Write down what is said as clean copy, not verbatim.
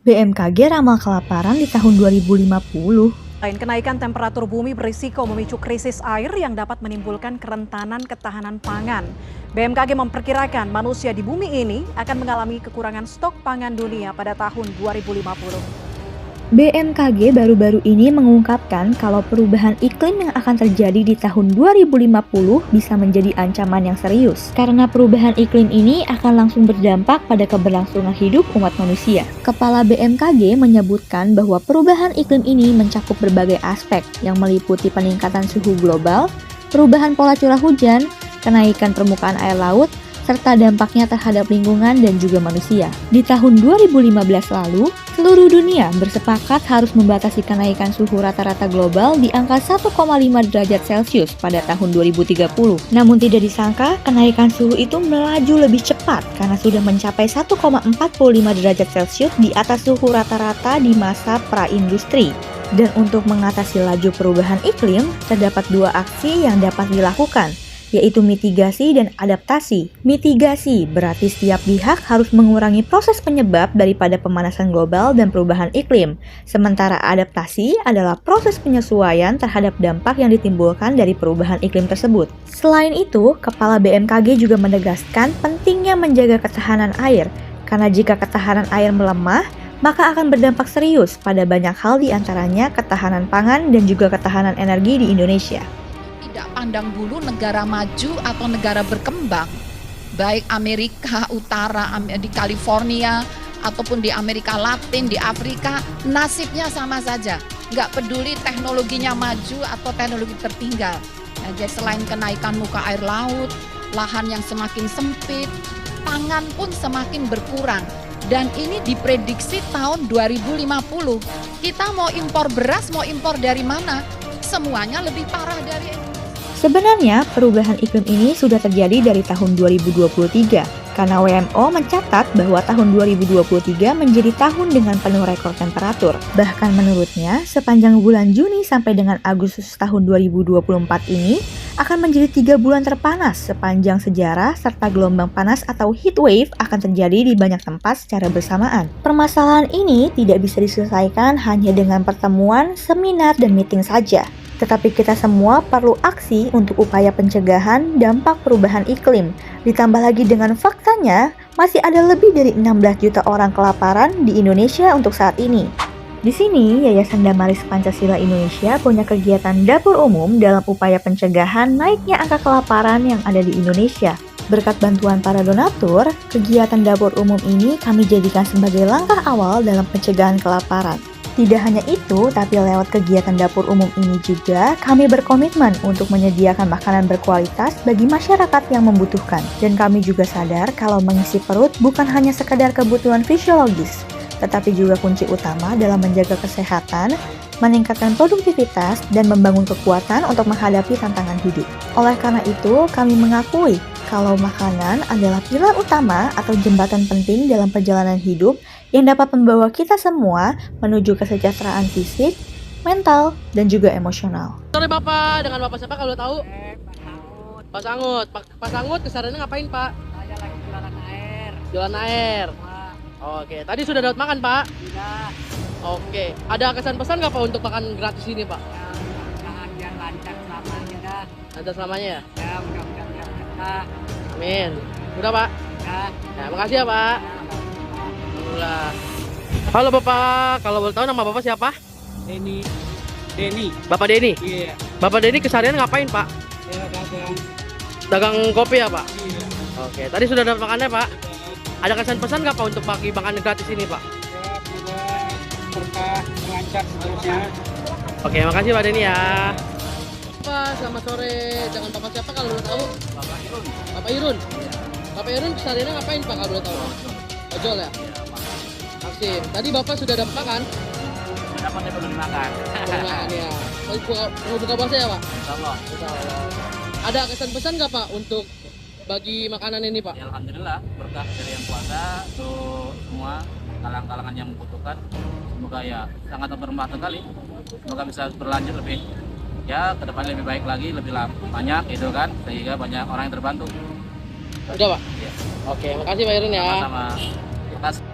BMKG ramal kelaparan di tahun 2050. Selain kenaikan temperatur bumi berisiko memicu krisis air yang dapat menimbulkan kerentanan ketahanan pangan. BMKG memperkirakan manusia di bumi ini akan mengalami kekurangan stok pangan dunia pada tahun 2050. BMKG baru-baru ini mengungkapkan kalau perubahan iklim yang akan terjadi di tahun 2050 bisa menjadi ancaman yang serius. Karena perubahan iklim ini akan langsung berdampak pada keberlangsungan hidup umat manusia. Kepala BMKG menyebutkan bahwa perubahan iklim ini mencakup berbagai aspek yang meliputi peningkatan suhu global, perubahan pola curah hujan, kenaikan permukaan air laut, serta dampaknya terhadap lingkungan dan juga manusia. Di tahun 2015 lalu, seluruh dunia bersepakat harus membatasi kenaikan suhu rata-rata global di angka 1,5 derajat Celcius pada tahun 2030. Namun tidak disangka, kenaikan suhu itu melaju lebih cepat karena sudah mencapai 1,45 derajat Celcius di atas suhu rata-rata di masa pra-industri. Dan untuk mengatasi laju perubahan iklim, terdapat dua aksi yang dapat dilakukan, yaitu mitigasi dan adaptasi. Mitigasi berarti setiap pihak harus mengurangi proses penyebab daripada pemanasan global dan perubahan iklim. Sementara adaptasi adalah proses penyesuaian terhadap dampak yang ditimbulkan dari perubahan iklim tersebut. Selain itu, Kepala BMKG juga menegaskan pentingnya menjaga ketahanan air, karena jika ketahanan air melemah, maka akan berdampak serius pada banyak hal, diantaranya ketahanan pangan dan juga ketahanan energi di Indonesia. Tidak pandang bulu negara maju atau negara berkembang, baik Amerika Utara, di California, ataupun di Amerika Latin, di Afrika, nasibnya sama saja. Nggak peduli teknologinya maju atau teknologi tertinggal. Nah, jadi selain kenaikan muka air laut, lahan yang semakin sempit, pangan pun semakin berkurang. Dan ini diprediksi tahun 2050. Kita mau impor beras, mau impor dari mana? Semuanya lebih parah dari ini. Sebenarnya, perubahan iklim ini sudah terjadi dari tahun 2023, karena WMO mencatat bahwa tahun 2023 menjadi tahun dengan penuh rekor temperatur. Bahkan menurutnya, sepanjang bulan Juni sampai dengan Agustus tahun 2024 ini akan menjadi 3 bulan terpanas sepanjang sejarah, serta gelombang panas atau heat wave akan terjadi di banyak tempat secara bersamaan. Permasalahan ini tidak bisa diselesaikan hanya dengan pertemuan, seminar, dan meeting saja. Tetapi kita semua perlu aksi untuk upaya pencegahan dampak perubahan iklim. Ditambah lagi dengan faktanya, masih ada lebih dari 16 juta orang kelaparan di Indonesia untuk saat ini. Di sini, Yayasan Damaris Pancasila Indonesia punya kegiatan dapur umum dalam upaya pencegahan naiknya angka kelaparan yang ada di Indonesia. Berkat bantuan para donatur, kegiatan dapur umum ini kami jadikan sebagai langkah awal dalam pencegahan kelaparan. Tidak hanya itu, tapi lewat kegiatan dapur umum ini juga kami berkomitmen untuk menyediakan makanan berkualitas bagi masyarakat yang membutuhkan. Dan kami juga sadar kalau mengisi perut bukan hanya sekadar kebutuhan fisiologis, tetapi juga kunci utama dalam menjaga kesehatan, meningkatkan produktivitas, dan membangun kekuatan untuk menghadapi tantangan hidup. Oleh karena itu, kami mengakui kalau makanan adalah pilar utama atau jembatan penting dalam perjalanan hidup yang dapat membawa kita semua menuju kesejahteraan fisik, mental, dan juga emosional. Sore Bapak, dengan Bapak siapa kalau tahu? Pak Sangut. Pak Sangut kesadarannya ngapain Pak? Saya lagi jualan air. Jualan air. Pak, Oke, tadi sudah dapat makan Pak? tidak. Oke, ada kesan pesan nggak Pak untuk makan gratis ini Pak? Yang lancar selamanya dah. Ada selamanya ya? Ya, mudah-mudahan biar kita. Amin. Udah Pak? Ya, Ya, makasih ya Pak. Alhamdulillah. Halo Bapak, kalau boleh tahu nama Bapak siapa? Denny. Bapak Denny. Iya. Bapak Denny keseharian ngapain Pak? Ya, dagang. Dagang kopi ya Pak? Iya. Oke, tadi sudah dapat makannya Pak? Ada kesan pesan nggak Pak untuk bagi makanan gratis ini Pak? Ya, mudah berkah, lancar seterusnya. Oke, makasih Pak Denny ya. Pak, selamat sore. Dengan Bapak siapa kalau boleh tahu? Bapak Irun. Bapak Irun. Bapak Irun kesehariannya ngapain Pak kalau boleh tahu? Ojol ya? Maksim. Tadi Bapak sudah dapat makan? Dapatnya belum dimakan. Belum makan ya. Mau buka puasa ya Pak? Insyaallah. Insyaallah. Ada kesan pesan nggak Pak untuk bagi makanan ini Pak? Ya, alhamdulillah berkah dari yang puasa untuk semua kalangan-kalangan yang membutuhkan. Semoga ya sangat bermanfaat sekali. Semoga bisa berlanjut lebih ya ke depan lebih baik lagi, lebih banyak gitu kan, sehingga banyak orang yang terbantu. Udah Pak? Ya. Oke, makasih Pak Irun ya. Sama-sama. Terima kasih.